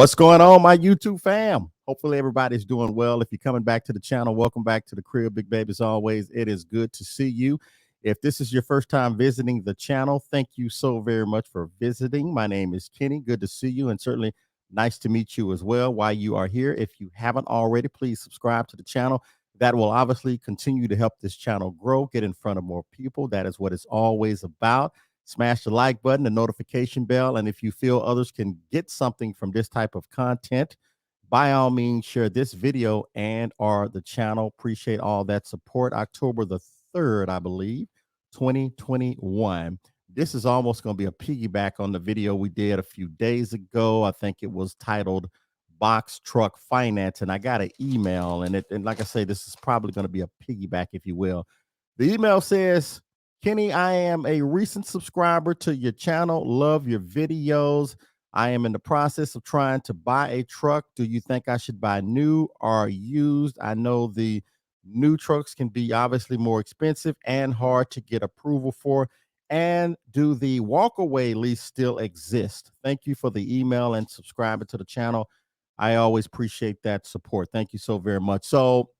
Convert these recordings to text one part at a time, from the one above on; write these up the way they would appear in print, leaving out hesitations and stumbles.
What's going on, my YouTube fam? Hopefully everybody's doing well. If you're coming back to the channel, welcome back to the crib, Big Baby. As always, it is good to see you. If this is your first time visiting the channel, thank you so very much for visiting. My name is Kenny. Good to see you, and certainly nice to meet you as well while you are here. If you haven't already, please subscribe to the channel. That will obviously continue to help this channel grow, get in front of more people. That is what it's always about. Smash the like button, the notification bell, and if you feel others can get something from this type of content, by all means, share this video and or the channel. Appreciate all that support. October the 3rd, I believe, 2021. This is almost going to be a piggyback on the video we did a few days ago. I think it was titled Box Truck Finance, and I got an email, and like I say, this is probably going to be a piggyback, if you will. The email says, Kenny, I am a recent subscriber to your channel. Love your videos. I am in the process of trying to buy a truck. Do you think I should buy new or used? I know the new trucks can be obviously more expensive and hard to get approval for. And do the walkaway lease still exist? Thank you for the email and subscribing to the channel. I always appreciate that support. Thank you so very much. So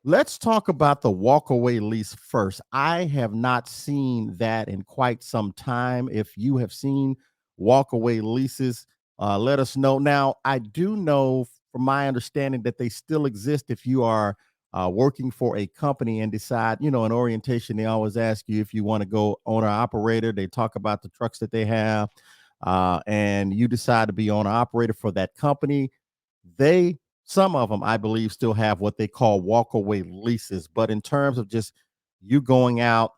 let's talk about the walkaway lease first. I have not seen that in quite some time. If you have seen walkaway leases, let us know. Now, I do know from my understanding that they still exist if you are working for a company and decide, in orientation, they always ask you if you want to go owner operator. They talk about the trucks that they have, and you decide to be owner operator for that company. Some of them, I believe, still have what they call walkaway leases. But in terms of just you going out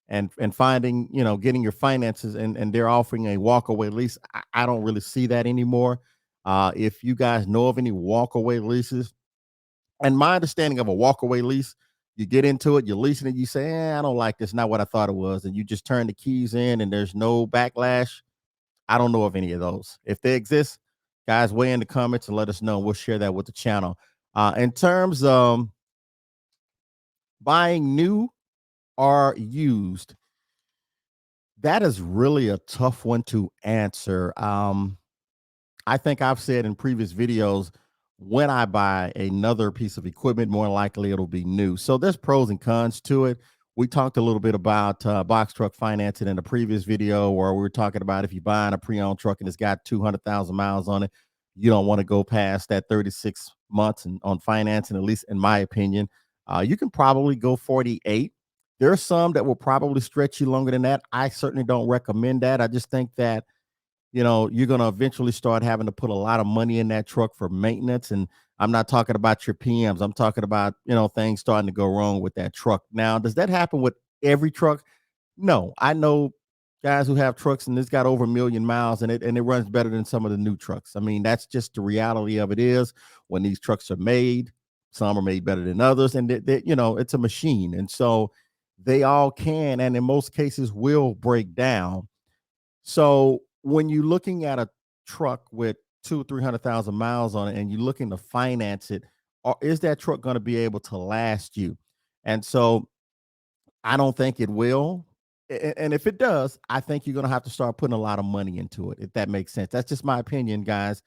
and finding, getting your finances and they're offering a walkaway lease, I don't really see that anymore. If you guys know of any walkaway leases, and my understanding of a walkaway lease, you get into it, you're leasing it, you say, I don't like this, not what I thought it was, and you just turn the keys in and there's no backlash. I don't know of any of those. If they exist, guys, weigh in the comments and let us know. We'll share that with the channel. In terms of buying new or used, that is really a tough one to answer. I think I've said in previous videos, when I buy another piece of equipment, more likely it'll be new. So there's pros and cons to it. We talked a little bit about box truck financing in a previous video where we were talking about if you're buying a pre-owned truck and it's got 200,000 miles on it, you don't want to go past that 36 months on financing, at least in my opinion. You can probably go 48. There are some that will probably stretch you longer than that. I certainly don't recommend that. I just think that you're going to eventually start having to put a lot of money in that truck for maintenance. And I'm not talking about your PMs. I'm talking about, things starting to go wrong with that truck. Now, does that happen with every truck? No. I know guys who have trucks and it's got over 1,000,000 miles and it runs better than some of the new trucks. I mean, that's just the reality of it is when these trucks are made, some are made better than others. And it's a machine. And so they all can, and in most cases will break down. So when you're looking at a truck with 200,000-300,000 miles on it and you're looking to finance it, or is that truck going to be able to last you? And so I don't think it will. And if it does, I think you're going to have to start putting a lot of money into it, if that makes sense. That's just my opinion, guys.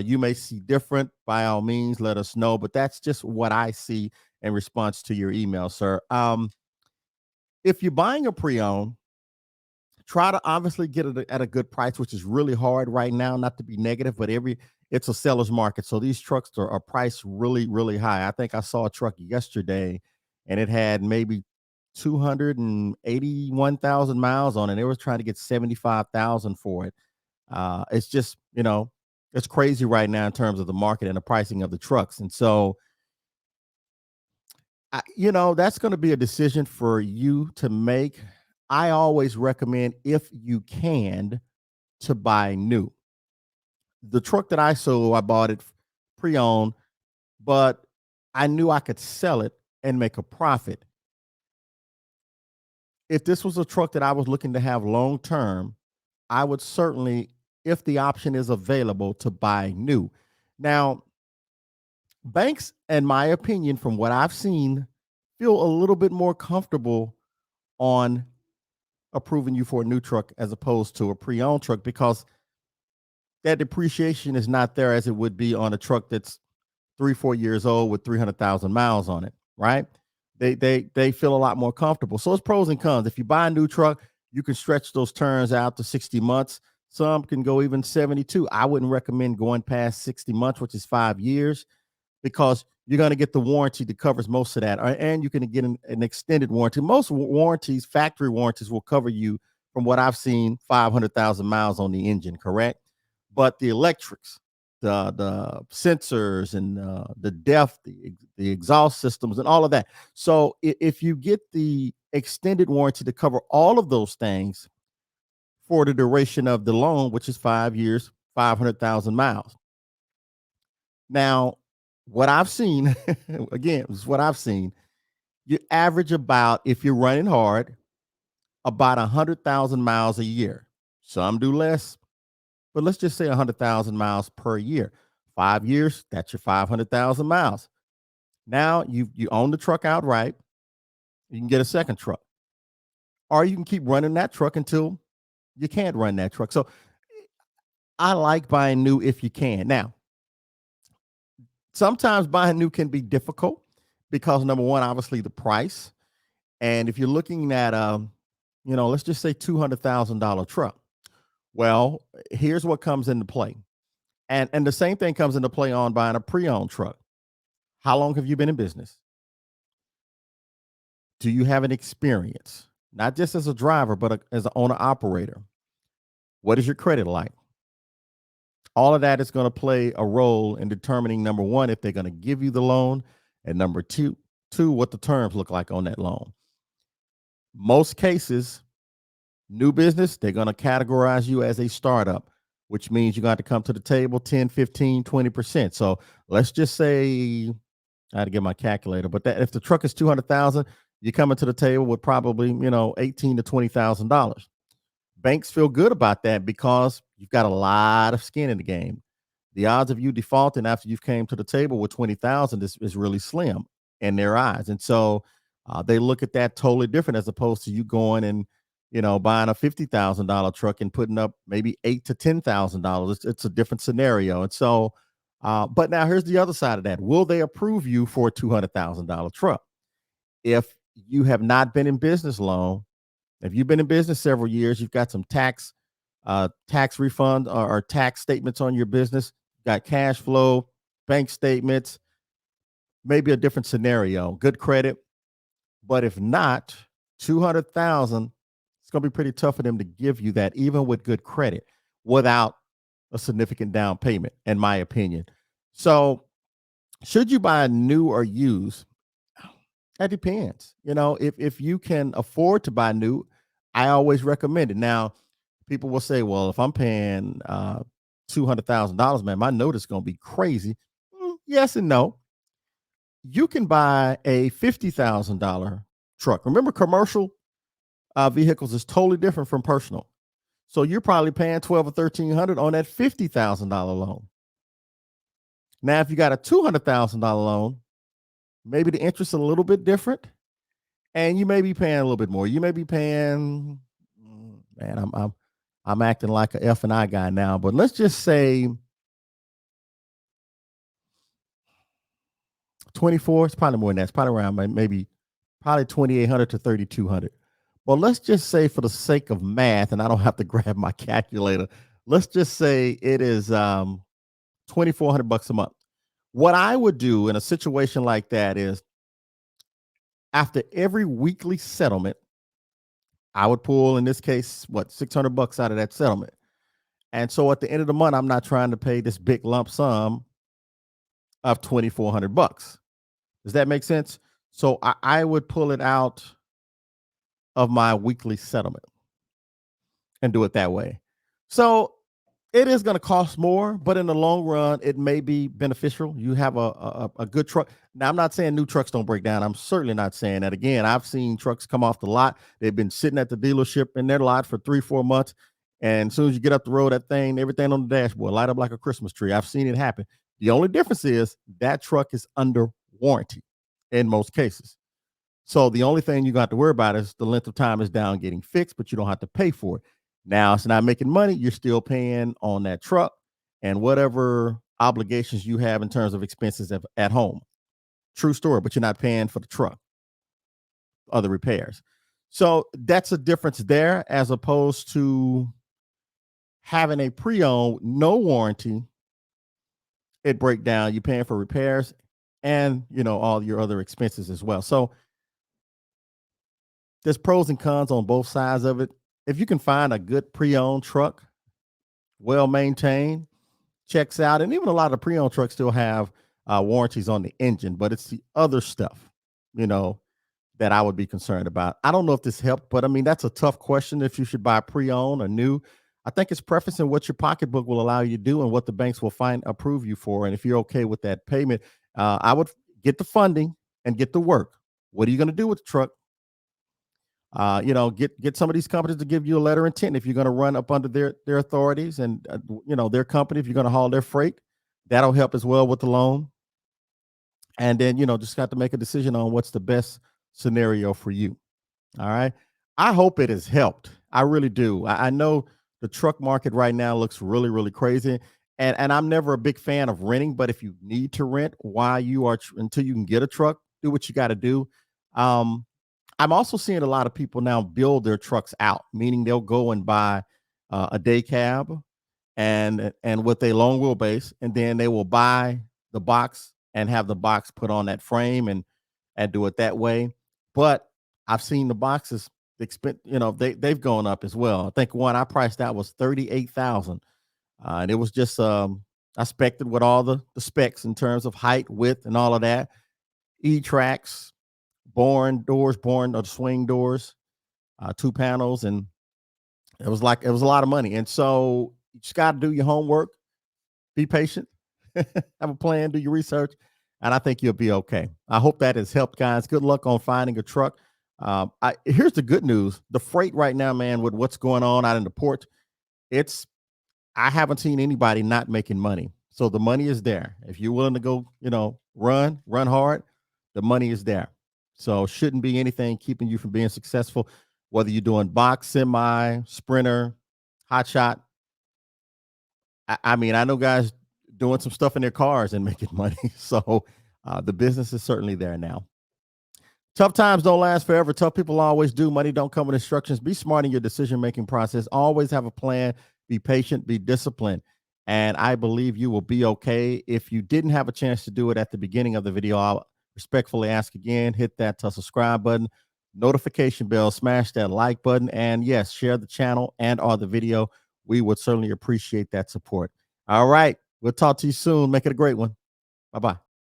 You may see different. By all means, let us know. But that's just what I see in response to your email, sir. If you're buying a pre-owned, try to obviously get it at a good price, which is really hard right now, not to be negative, but it's a seller's market. So these trucks are priced really, really high. I think I saw a truck yesterday and it had maybe 281,000 miles on it. They were trying to get 75,000 for it. It's just, it's crazy right now in terms of the market and the pricing of the trucks. And so, that's going to be a decision for you to make. I always recommend, if you can, to buy new. The truck that I sold, I bought it pre-owned, but I knew I could sell it and make a profit. If this was a truck that I was looking to have long term, I would certainly, if the option is available, to buy new. Now, banks, in my opinion, from what I've seen, feel a little bit more comfortable on approving you for a new truck as opposed to a pre-owned truck, because that depreciation is not there as it would be on a truck that's 3, 4 years old with 300,000 miles on it, right? They feel a lot more comfortable. So it's pros and cons. If you buy a new truck, you can stretch those turns out to 60 months. Some can go even 72. I wouldn't recommend going past 60 months, which is 5 years, because you're going to get the warranty that covers most of that, and you can get an extended warranty. Most warranties, factory warranties, will cover you, from what I've seen, 500,000 miles on the engine, correct? But the electrics, the sensors, and the depth, the exhaust systems, and all of that. So if you get the extended warranty to cover all of those things for the duration of the loan, which is 5 years, 500,000 miles. Now, what I've seen, again, this is what I've seen. You average about, if you're running hard, about 100,000 miles a year. Some do less, but let's just say 100,000 miles per year. 5 years, that's your 500,000 miles. Now you own the truck outright. You can get a second truck, or you can keep running that truck until you can't run that truck. So I like buying new if you can. Now, sometimes buying new can be difficult because, number one, obviously the price. And if you're looking at, let's just say $200,000 truck. Well, here's what comes into play. And the same thing comes into play on buying a pre-owned truck. How long have you been in business? Do you have an experience, not just as a driver, but as an owner operator? What is your credit like? All of that is going to play a role in determining, number one, if they're going to give you the loan, and number two, what the terms look like on that loan. Most cases, new business, they're going to categorize you as a startup, which means you're going to come to the table 10, 15, 20%. So let's just say, I had to get my calculator, but that if the truck is 200,000, you're coming to the table with probably, $18,000 to $20,000. Banks feel good about that because you've got a lot of skin in the game. The odds of you defaulting after you've came to the table with 20,000 is really slim in their eyes. And so they look at that totally different, as opposed to you going and, buying a $50,000 truck and putting up maybe $8,000 to $10,000. It's a different scenario. And so, but now here's the other side of that. Will they approve you for a $200,000 truck? If you have not been in business long, if you've been in business several years, you've got some tax refund or tax statements on your business, got cash flow, bank statements, maybe a different scenario, good credit. But if not, 200,000, it's going to be pretty tough for them to give you that, even with good credit, without a significant down payment, in my opinion. So should you buy new or used? That depends. If you can afford to buy new, I always recommend it. Now, people will say, well, if I'm paying $200,000, man, my note is going to be crazy. Yes and no. You can buy a $50,000 truck. Remember, commercial vehicles is totally different from personal. So you're probably paying $1,200 or $1,300 on that $50,000 loan. Now, if you got a $200,000 loan, maybe the interest is a little bit different, and you may be paying a little bit more. You may be paying, man, I'm acting like a F&I guy now, but let's just say 24. It's probably more than that. It's probably around probably 2,800 to 3,200. But let's just say, for the sake of math, and I don't have to grab my calculator, let's just say it is $2,400 a month. What I would do in a situation like that is, after every weekly settlement, I would pull, in this case, $600 out of that settlement. And so at the end of the month, I'm not trying to pay this big lump sum of $2,400. Does that make sense? So I would pull it out of my weekly settlement and do it that way. So it is going to cost more, but in the long run, it may be beneficial. You have a good truck. Now, I'm not saying new trucks don't break down. I'm certainly not saying that. Again, I've seen trucks come off the lot. They've been sitting at the dealership in their lot for 3-4 months. And as soon as you get up the road, everything on the dashboard light up like a Christmas tree. I've seen it happen. The only difference is that truck is under warranty in most cases. So the only thing you got to worry about is the length of time is down getting fixed, but you don't have to pay for it. Now, it's not making money. You're still paying on that truck. and whatever obligations you have in terms of expenses at home. True story, but you're not paying for the truck, other repairs. So that's a difference there as opposed to having a pre-owned, no warranty. It break down, you're paying for repairs and all your other expenses as well. So there's pros and cons on both sides of it. If you can find a good pre-owned truck, well maintained, checks out, and even a lot of the pre-owned trucks still have warranties on the engine, but it's the other stuff, that I would be concerned about. I don't know if this helped, but I mean, that's a tough question if you should buy pre-owned or new. I think it's preferencing what your pocketbook will allow you to do and what the banks will approve you for. And if you're okay with that payment, I would get the funding and get the work. What are you going to do with the truck? Get some of these companies to give you a letter of intent if you're going to run up under their authorities and their company. If you're going to haul their freight, that'll help as well with the loan. And then just got to make a decision on what's the best scenario for you. All right. I hope it has helped. I really do. I know the truck market right now looks really, really crazy. And I'm never a big fan of renting, but if you need to rent while you are until you can get a truck, do what you got to do. I'm also seeing a lot of people now build their trucks out, meaning they'll go and buy a day cab and with a long wheelbase, and then they will buy the box and have the box put on that frame and do it that way. But I've seen the boxes they've gone up as well. I think one I priced out was $38,000, and it was just I spec'd with all the specs in terms of height, width, and all of that. E-tracks. Born or swing doors, 2 panels, and it was a lot of money. And so you just got to do your homework, be patient, have a plan, do your research, and I think you'll be okay. I hope that has helped, guys. Good luck on finding a truck. Here's the good news: the freight right now, man, with what's going on out in the port, I haven't seen anybody not making money. So the money is there. If you're willing to go, run hard, the money is there. So shouldn't be anything keeping you from being successful, whether you're doing box, semi, sprinter, hot shot. I mean, I know guys doing some stuff in their cars and making money. So the business is certainly there now. Tough times don't last forever. Tough people always do. Money don't come with instructions. Be smart in your decision-making process. Always have a plan. Be patient. Be disciplined. And I believe you will be okay. If you didn't have a chance to do it at the beginning of the video, I'll respectfully ask again, hit that subscribe button, notification bell, smash that like button, and yes, share the channel and or the video. We would certainly appreciate that support. All right. We'll talk to you soon. Make it a great one. Bye-bye.